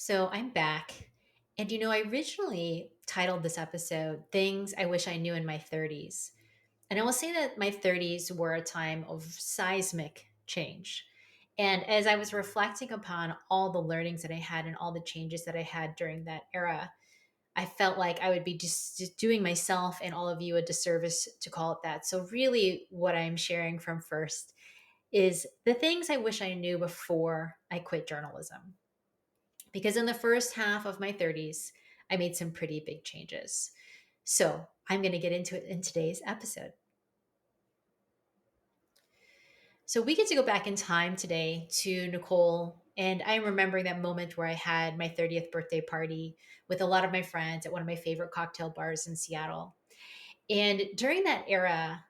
So I'm back. And I originally titled this episode Things I Wish I Knew in My 30s. And I will say that my 30s were a time of seismic change. And as I was reflecting upon all the learnings that I had and all the changes that I had during that era, I felt like I would be just doing myself and all of you a disservice to call it that. So, really, what I'm sharing from first is the things I wish I knew before I quit journalism, because in the first half of my 30s, I made some pretty big changes. So I'm going to get into it in today's episode. So we get to go back in time today to Nicole. And I'm remembering that moment where I had my 30th birthday party with a lot of my friends at one of my favorite cocktail bars in Seattle. And during that era,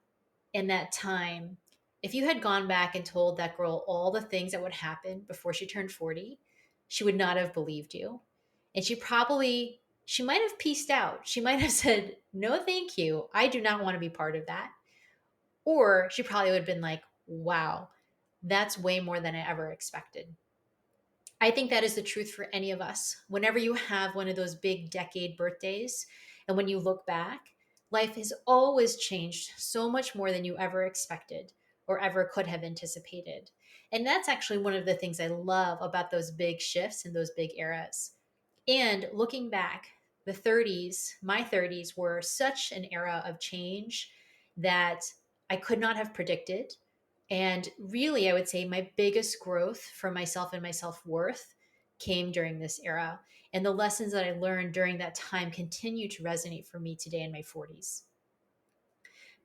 in that time, if you had gone back and told that girl all the things that would happen before she turned 40, she would not have believed you. And she might have pieced out. She might have said, "No, thank you. I do not want to be part of that." Or she probably would have been like, "Wow, that's way more than I ever expected." I think that is the truth for any of us. Whenever you have one of those big decade birthdays, and when you look back, life has always changed so much more than you ever expected or ever could have anticipated. And that's actually one of the things I love about those big shifts and those big eras. And looking back, the 30s, my 30s were such an era of change that I could not have predicted. And really, I would say my biggest growth for myself and my self worth came during this era. And the lessons that I learned during that time continue to resonate for me today in my 40s.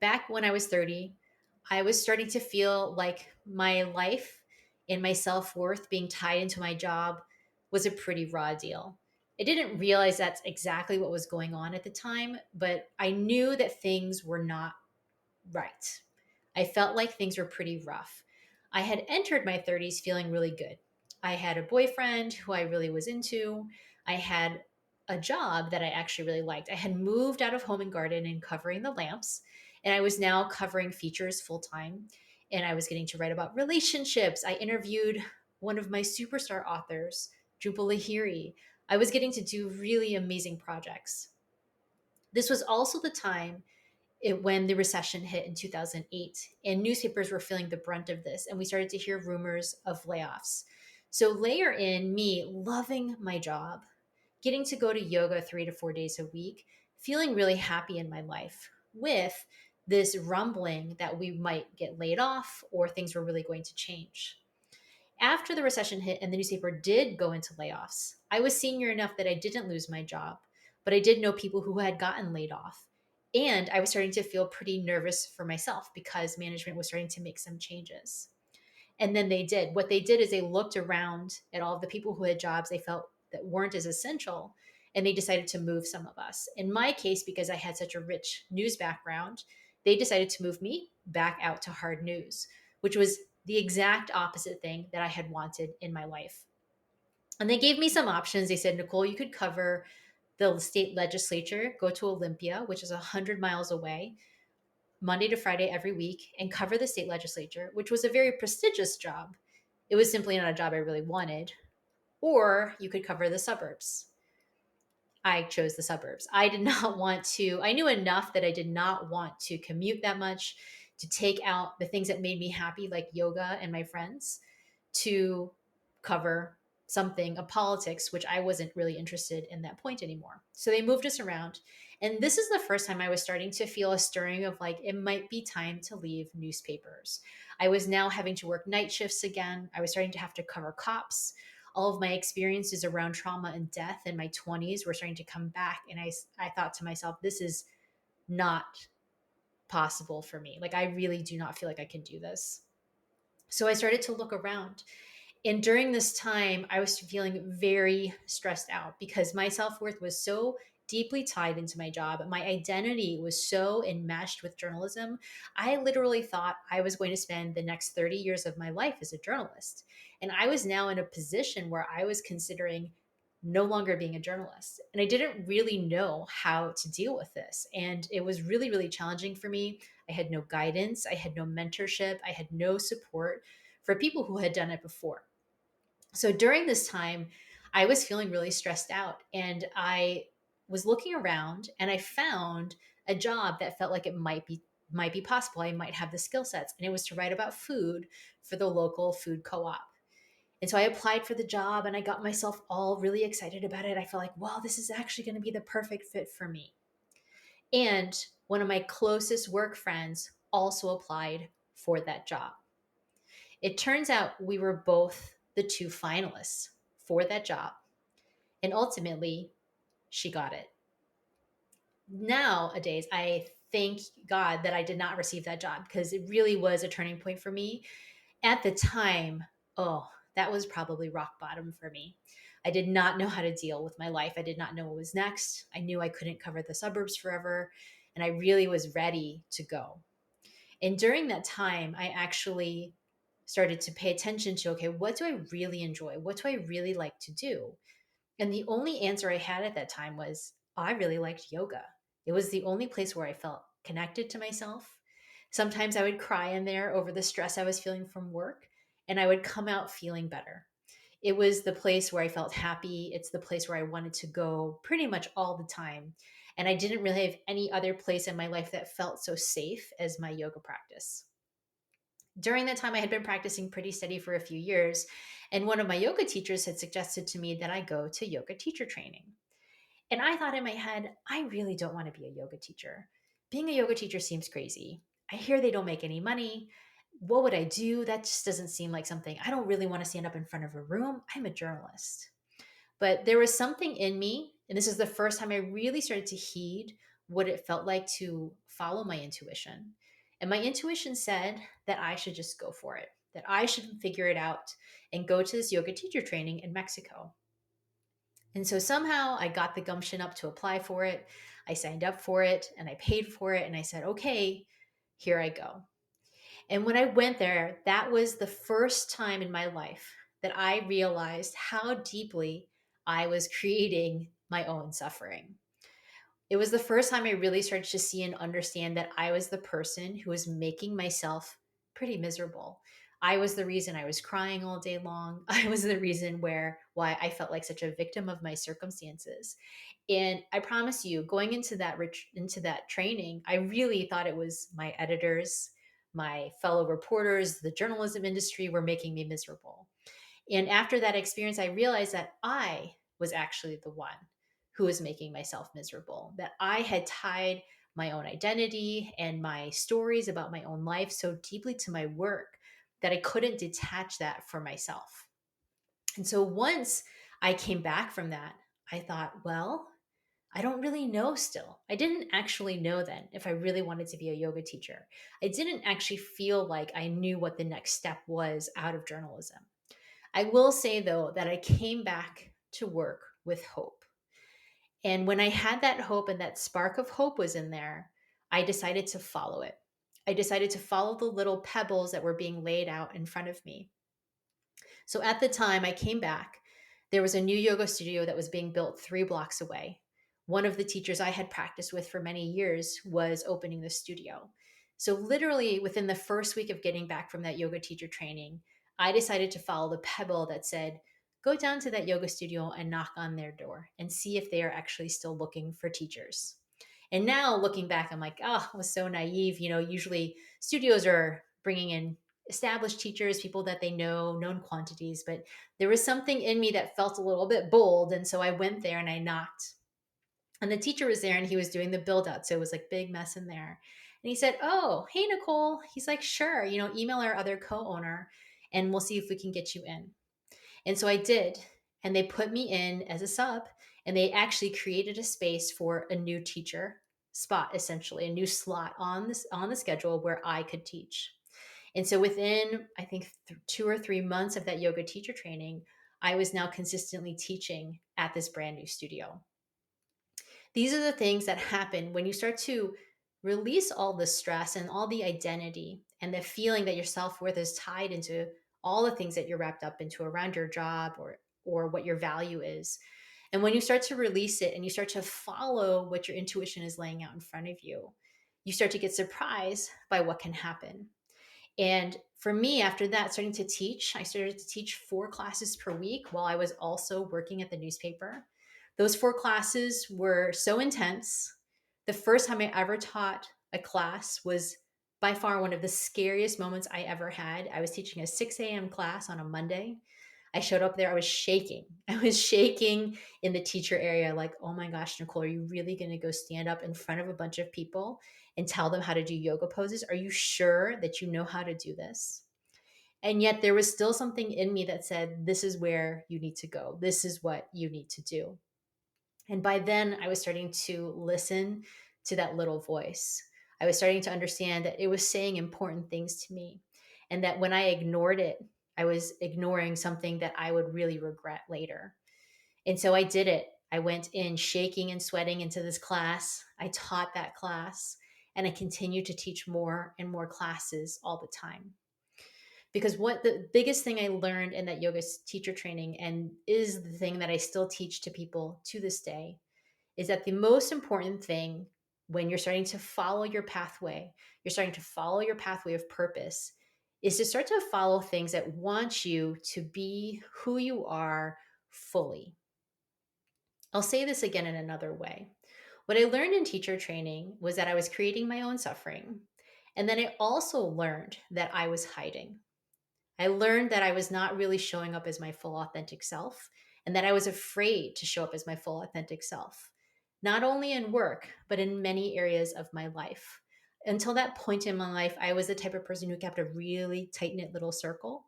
Back when I was 30, I was starting to feel like my life and my self worth being tied into my job was a pretty raw deal. I didn't realize that's exactly what was going on at the time, but I knew that things were not right. I felt like things were pretty rough. I had entered my 30s feeling really good. I had a boyfriend who I really was into. I had a job that I actually really liked. I had moved out of home and garden and covering the lamps, and I was now covering features full time. And I was getting to write about relationships. I interviewed one of my superstar authors, Jhumpa Lahiri. I was getting to do really amazing projects. This was also the time when the recession hit in 2008, and newspapers were feeling the brunt of this, and we started to hear rumors of layoffs. So layer in me loving my job, getting to go to yoga 3 to 4 days a week, feeling really happy in my life with this rumbling that we might get laid off or things were really going to change. After the recession hit and the newspaper did go into layoffs, I was senior enough that I didn't lose my job, but I did know people who had gotten laid off. And I was starting to feel pretty nervous for myself because management was starting to make some changes. And then they did. What they did is they looked around at all of the people who had jobs they felt that weren't as essential, and they decided to move some of us. In my case, because I had such a rich news background, they decided to move me back out to hard news, which was the exact opposite thing that I had wanted in my life. And they gave me some options. They said, "Nicole, you could cover the state legislature, go to Olympia, which is 100 miles away, Monday to Friday every week, and cover the state legislature," which was a very prestigious job. It was simply not a job I really wanted. Or you could cover the suburbs. I chose the suburbs. I did not want to, I knew enough that I did not want to commute that much, to take out the things that made me happy, like yoga and my friends, to cover something of politics, which I wasn't really interested in that point anymore. So they moved us around. And this is the first time I was starting to feel a stirring of like, it might be time to leave newspapers. I was now having to work night shifts again. I was starting to have to cover cops. All of my experiences around trauma and death in my 20s were starting to come back. And I thought to myself, this is not possible for me. Like, I really do not feel like I can do this. So I started to look around. And during this time, I was feeling very stressed out because my self worth was so deeply tied into my job. My identity was so enmeshed with journalism. I literally thought I was going to spend the next 30 years of my life as a journalist. And I was now in a position where I was considering no longer being a journalist. And I didn't really know how to deal with this. And it was really, really challenging for me. I had no guidance, I had no mentorship, I had no support for people who had done it before. So during this time, I was feeling really stressed out, and I was looking around and I found a job that felt like it might be possible. I might have the skill sets, and it was to write about food for the local food co-op. And so I applied for the job and I got myself all really excited about it. I felt like, wow, this is actually going to be the perfect fit for me. And one of my closest work friends also applied for that job. It turns out we were both the two finalists for that job. And ultimately, she got it. Nowadays, I thank God that I did not receive that job because it really was a turning point for me. At the time, oh, that was probably rock bottom for me. I did not know how to deal with my life. I did not know what was next. I knew I couldn't cover the suburbs forever, and I really was ready to go. And during that time, I actually started to pay attention to, okay, what do I really enjoy? What do I really like to do? And the only answer I had at that time was, I really liked yoga. It was the only place where I felt connected to myself. Sometimes I would cry in there over the stress I was feeling from work, and I would come out feeling better. It was the place where I felt happy. It's the place where I wanted to go pretty much all the time. And I didn't really have any other place in my life that felt so safe as my yoga practice. During that time, I had been practicing pretty steady for a few years, and one of my yoga teachers had suggested to me that I go to yoga teacher training. And I thought in my head, I really don't want to be a yoga teacher. Being a yoga teacher seems crazy. I hear they don't make any money. What would I do? That just doesn't seem like something. I don't really want to stand up in front of a room. I'm a journalist. But there was something in me, and this is the first time I really started to heed what it felt like to follow my intuition. And my intuition said that I should just go for it, that I should figure it out and go to this yoga teacher training in Mexico. And so somehow I got the gumption up to apply for it. I signed up for it and I paid for it. And I said, okay, here I go. And when I went there, that was the first time in my life that I realized how deeply I was creating my own suffering. It was the first time I really started to see and understand that I was the person who was making myself pretty miserable. I was the reason I was crying all day long. I was the reason why I felt like such a victim of my circumstances. And I promise you, going into that training, I really thought it was my editors, my fellow reporters, the journalism industry were making me miserable. And after that experience, I realized that I was actually the one who was making myself miserable, that I had tied my own identity and my stories about my own life so deeply to my work that I couldn't detach that for myself. And so once I came back from that, I thought, well, I don't really know still. I didn't actually know then if I really wanted to be a yoga teacher. I didn't actually feel like I knew what the next step was out of journalism. I will say, though, that I came back to work with hope. And when I had that hope and that spark of hope was in there, I decided to follow it. I decided to follow the little pebbles that were being laid out in front of me. So at the time I came back, there was a new yoga studio that was being built 3 blocks away. One of the teachers I had practiced with for many years was opening the studio. So, literally, within the first week of getting back from that yoga teacher training, I decided to follow the pebble that said, go down to that yoga studio and knock on their door and see if they are actually still looking for teachers. And now looking back, I'm like, oh, I was so naive. Usually studios are bringing in established teachers, people that they know, known quantities. But there was something in me that felt a little bit bold. And so I went there and I knocked. And the teacher was there and he was doing the build out. So it was like big mess in there. And he said, oh, hey, Nicole. He's like, sure, email our other co owner and we'll see if we can get you in. And so I did. And they put me in as a sub, and they actually created a space for a new teacher spot, essentially a new slot on the schedule where I could teach. And so within, I think, 2 or 3 months of that yoga teacher training, I was now consistently teaching at this brand new studio. These are the things that happen when you start to release all the stress and all the identity and the feeling that your self-worth is tied into all the things that you're wrapped up into around your job or what your value is. And when you start to release it and you start to follow what your intuition is laying out in front of you, you start to get surprised by what can happen. And for me, after that, starting to teach, I started to teach 4 classes per week while I was also working at the newspaper. Those 4 classes were so intense. The first time I ever taught a class was by far one of the scariest moments I ever had. I was teaching a 6 a.m. class on a Monday. I showed up there, I was shaking. I was shaking in the teacher area, like, oh my gosh, Nicole, are you really going to go stand up in front of a bunch of people and tell them how to do yoga poses? Are you sure that you know how to do this? And yet there was still something in me that said, this is where you need to go. This is what you need to do. And by then, I was starting to listen to that little voice. I was starting to understand that it was saying important things to me, and that when I ignored it, I was ignoring something that I would really regret later. And so I did it. I went in shaking and sweating into this class. I taught that class, and I continued to teach more and more classes all the time. Because what the biggest thing I learned in that yoga teacher training, and is the thing that I still teach to people to this day, is that the most important thing when you're starting to follow your pathway, you're starting to follow your pathway of purpose, is to start to follow things that want you to be who you are fully. I'll say this again in another way. What I learned in teacher training was that I was creating my own suffering. And then I also learned that I was hiding. I learned that I was not really showing up as my full authentic self, and that I was afraid to show up as my full authentic self, not only in work, but in many areas of my life. Until that point in my life, I was the type of person who kept a really tight knit little circle.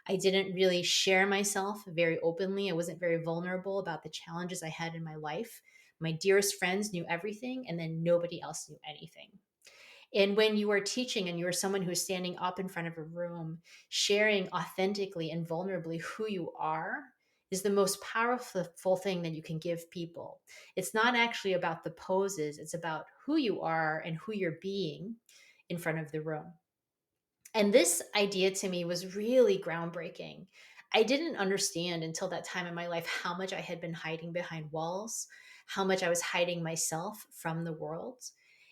I didn't really share myself very openly. I wasn't very vulnerable about the challenges I had in my life. My dearest friends knew everything, and then nobody else knew anything. And when you are teaching and you're someone who's standing up in front of a room, sharing authentically and vulnerably who you are is the most powerful thing that you can give people. It's not actually about the poses, it's about who you are and who you're being in front of the room. And this idea to me was really groundbreaking. I didn't understand until that time in my life how much I had been hiding behind walls, how much I was hiding myself from the world.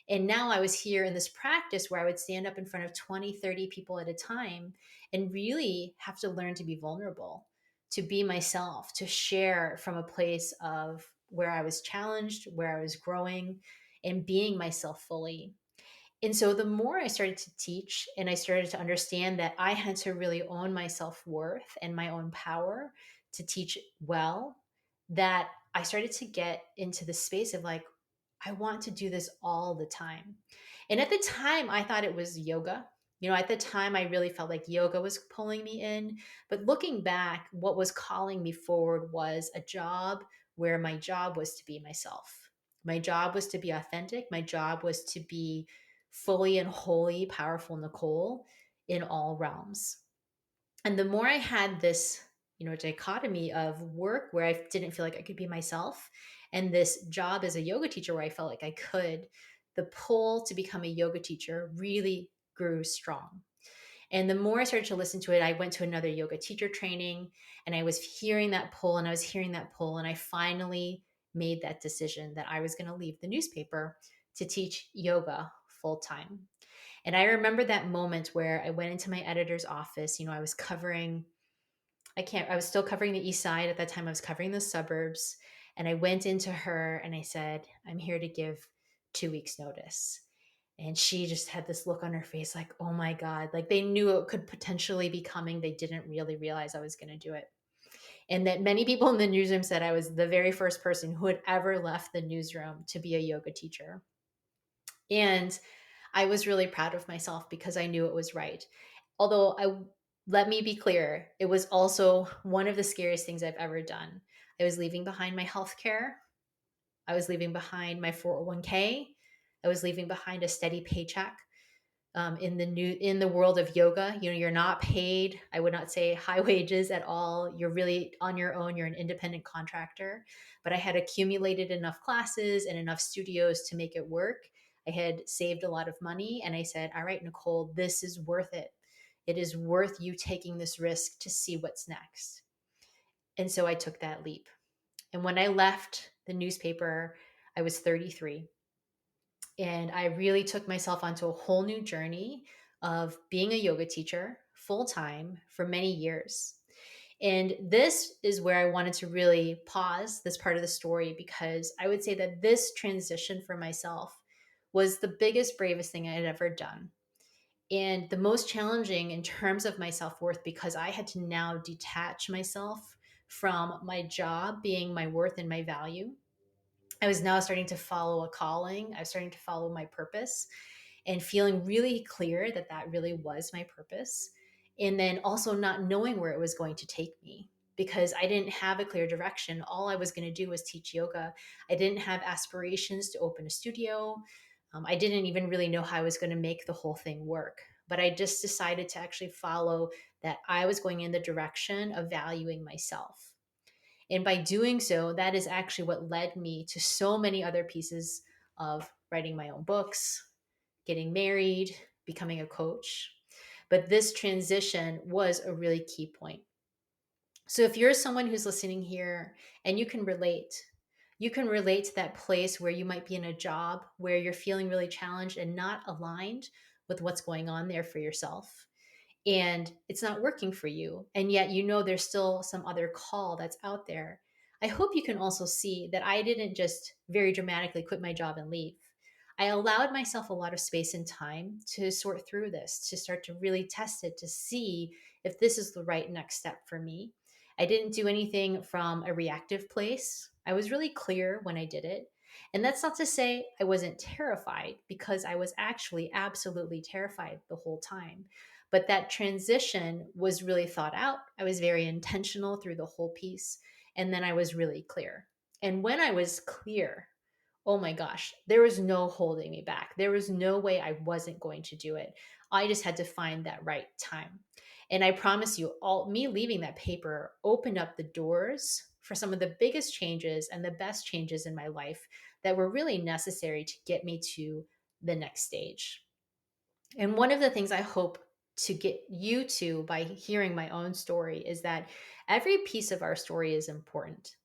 And now I was here in this practice where I would stand up in front of 20, 30 people at a time and really have to learn to be vulnerable, to be myself, to share from a place of where I was challenged, where I was growing, and being myself fully. And so the more I started to teach and I started to understand that I had to really own my self worth and my own power to teach well, that I started to get into the space of like, I want to do this all the time. And at the time, I thought it was yoga. You know, at the time, I really felt like yoga was pulling me in. But looking back, what was calling me forward was a job where my job was to be myself. My job was to be authentic. My job was to be fully and wholly powerful Nicole in all realms. And the more I had this, dichotomy of work where I didn't feel like I could be myself, and this job as a yoga teacher where I felt like I could, the pull to become a yoga teacher really grew strong. And the more I started to listen to it, I went to another yoga teacher training, and I was hearing that pull and I was hearing that pull. And I finally made that decision that I was going to leave the newspaper to teach yoga full time. And I remember that moment where I went into my editor's office. I was covering, I was still covering the east side at that time. I was covering the suburbs. And I went into her and I said, I'm here to give 2 weeks notice. And she just had this look on her face like, oh my God, like they knew it could potentially be coming. They didn't really realize I was going to do it. And that many people in the newsroom said I was the very first person who had ever left the newsroom to be a yoga teacher. And I was really proud of myself because I knew it was right. Although let me be clear, it was also one of the scariest things I've ever done. I was leaving behind my health care. I was leaving behind my 401k. I was leaving behind a steady paycheck. In the world of yoga, you're not paid. I would not say high wages at all. You're really on your own. You're an independent contractor. But I had accumulated enough classes and enough studios to make it work. I had saved a lot of money, and I said, all right, Nicole, this is worth it. It is worth you taking this risk to see what's next. And so I took that leap. And when I left the newspaper, I was 33. And I really took myself onto a whole new journey of being a yoga teacher full time for many years. And this is where I wanted to really pause this part of the story, because I would say that this transition for myself was the biggest, bravest thing I had ever done. And the most challenging in terms of my self worth, because I had to now detach myself from my job being my worth and my value. I was now starting to follow a calling. I was starting to follow my purpose and feeling really clear that that really was my purpose. And then also not knowing where it was going to take me, because I didn't have a clear direction. All I was going to do was teach yoga. I didn't have aspirations to open a studio. I didn't even really know how I was going to make the whole thing work. But I just decided to actually follow that I was going in the direction of valuing myself. And by doing so, that is actually what led me to so many other pieces of writing my own books, getting married, becoming a coach. But this transition was a really key point. So if you're someone who's listening here and you can relate to that place where you might be in a job where you're feeling really challenged and not aligned with what's going on there for yourself, and it's not working for you, and yet you know there's still some other call that's out there. I hope you can also see that I didn't just very dramatically quit my job and leave. I allowed myself a lot of space and time to sort through this, to start to really test it, to see if this is the right next step for me. I didn't do anything from a reactive place. I was really clear when I did it. And that's not to say I wasn't terrified, because I was actually absolutely terrified the whole time. But that transition was really thought out. I was very intentional through the whole piece. And then I was really clear. And when I was clear, oh my gosh, there was no holding me back. There was no way I wasn't going to do it. I just had to find that right time. And I promise you, all me leaving that paper opened up the doors for some of the biggest changes and the best changes in my life that were really necessary to get me to the next stage. And one of the things I hope to get you to by hearing my own story is that every piece of our story is important.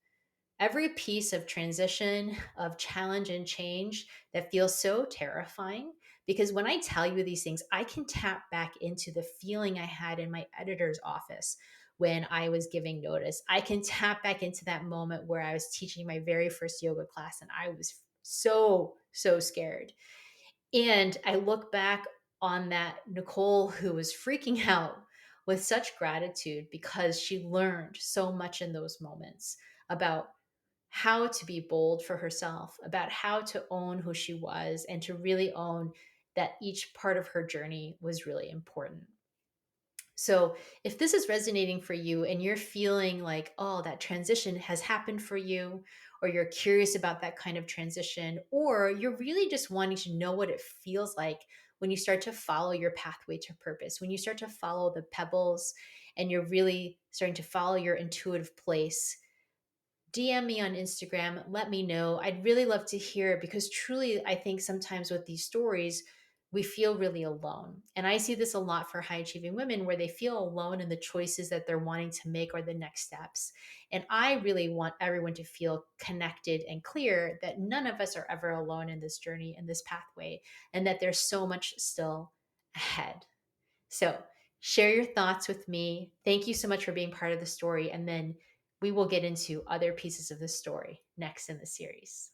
Every piece of transition, of challenge and change that feels so terrifying. Because when I tell you these things, I can tap back into the feeling I had in my editor's office when I was giving notice. I can tap back into that moment where I was teaching my very first yoga class and I was so scared. And I look back on that Nicole who was freaking out with such gratitude, because she learned so much in those moments about how to be bold for herself, about how to own who she was, and to really own that each part of her journey was really important. So, if this is resonating for you and you're feeling like, oh, that transition has happened for you, or you're curious about that kind of transition, or you're really just wanting to know what it feels like when you start to follow your pathway to purpose, when you start to follow the pebbles and you're really starting to follow your intuitive place, DM me on Instagram. Let me know. I'd really love to hear it, because truly, I think sometimes with these stories, we feel really alone. And I see this a lot for high achieving women, where they feel alone in the choices that they're wanting to make or the next steps. And I really want everyone to feel connected and clear that none of us are ever alone in this journey, in this pathway, and that there's so much still ahead. So share your thoughts with me. Thank you so much for being part of the story. And then we will get into other pieces of the story next in the series.